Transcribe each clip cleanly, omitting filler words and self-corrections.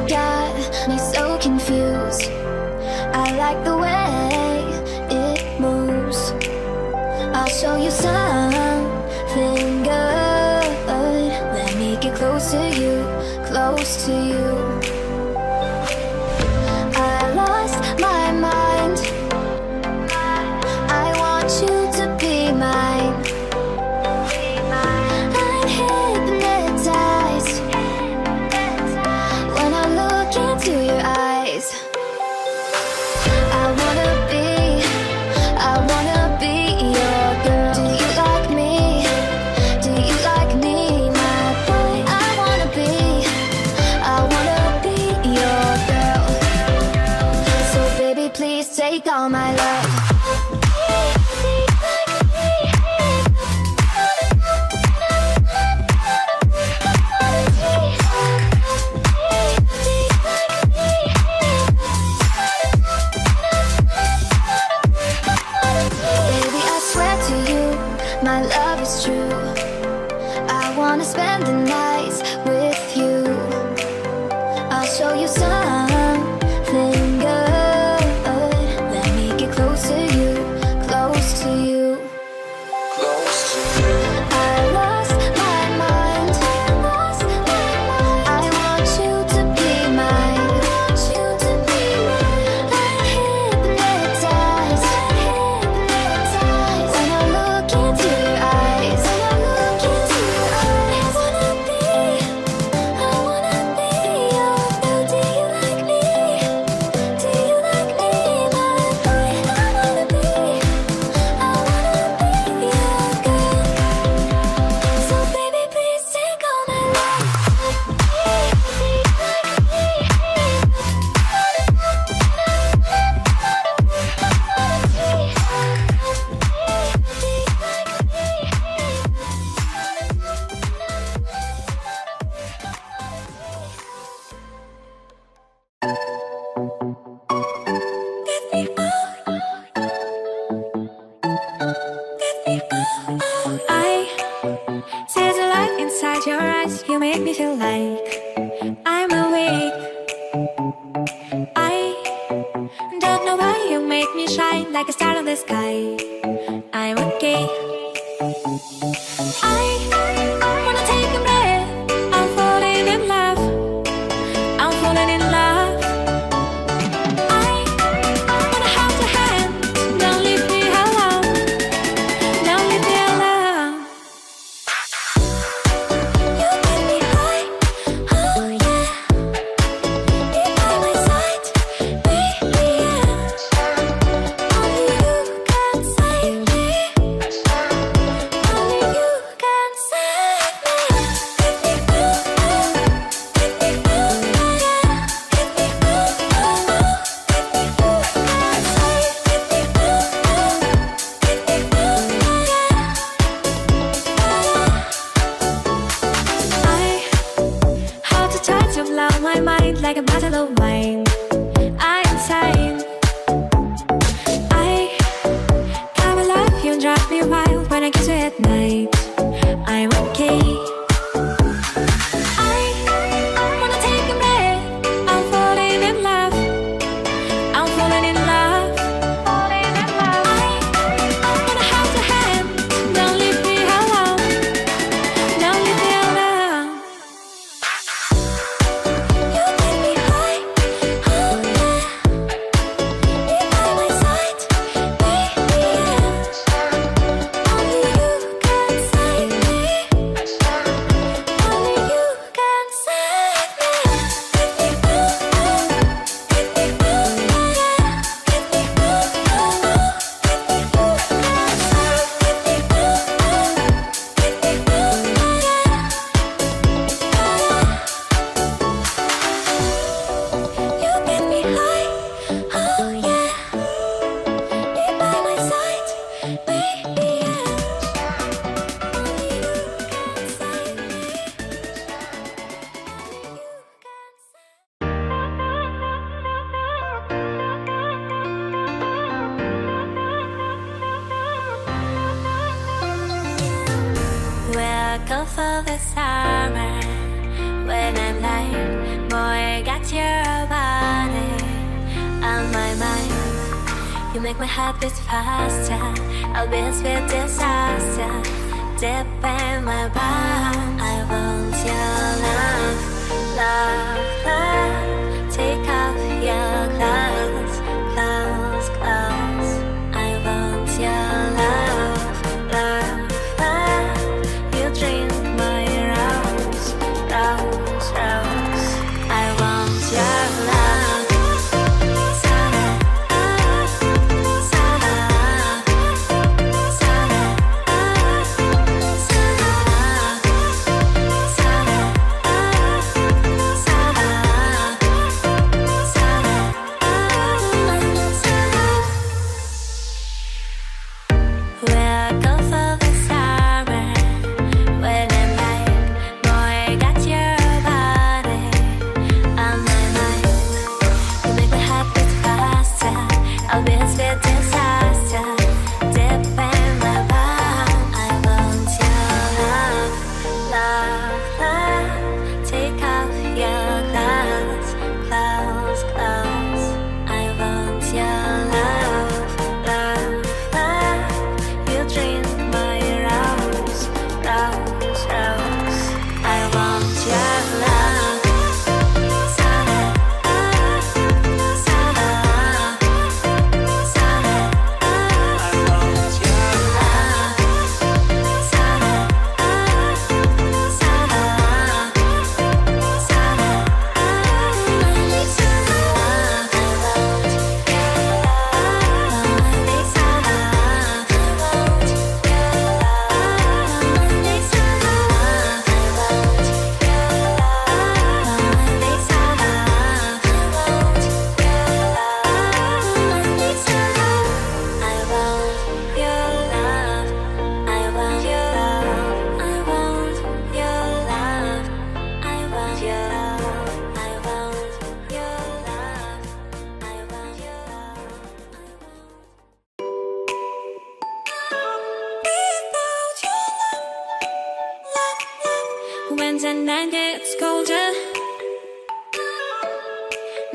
got me so confused. I like the way it moves. I'll show you something good. Let me get close to you, close to you. I lost my mind. I want you to be mine. I'm hypnotized when I look into your eyes. I wanna be your girl. Do you like me? Do you like me, my boy? I wanna be your girl. So baby, please take all my love. My love is true. I wanna spend the nights with you. I'll show you something good. Let me get close to you, close to you. Close to you. I lost my mind. I want you to be mine. I'm hypnotized when I look into your eyes. I wanna be your girl. Do you like me? Do you like me, my boy? I wanna be your girl. So baby, please take all my love. I see the light inside your eyes. You make me feel like I'm awake. I don't know why you make me shine like a star in the sky. I'm okay. I wanna take a breath. I'm falling in love. I'm falling in love. I wanna hold your hand. Don't leave me alone. Don't leave me alone. You make me high, oh yeah. Be by my side, baby, yeah. Only you can save me. Only you can save me. Give me ooh, give me ooh, yeah. Give me ooh, give me ooh, save. Give me ooh, give me ooh, yeah. I hold the touch of love, my mind like a bottle of wine. I'm insane. I come alive, you drive me wild when I kiss you at night. I'm okay. I wanna take a breath. I'm falling in love. I'm falling in love. Falling in love. I wanna hold your hand. Don't leave me alone. Don't leave me alone. You make me high, oh yeah. Be by my side, baby, yeah. Only you can save me. Only you can save me. Give me ooh, give me ooh, yeah. Give me ooh, give me ooh, save. Give me ooh, give me ooh, yeah. You get me high, oh yeah. Be by my side, baby, yeah. Only you can save me. Welcome for the summer. When I'm light, boy, got you You make my heart beat faster. I'll be a sweet disaster. Deep in my palm, I want your love, love, love. Take off your clothes, clothes, clothes. I want your love, love, love. You drink my rose, rose, rose. I want your love. When the night gets colder,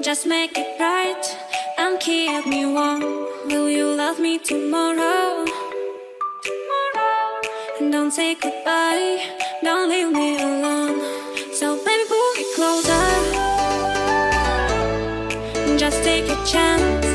just make it bright and keep me warm. Will you love me tomorrow? And don't say goodbye, don't leave me alone. So baby, pull me closer, just take a chance.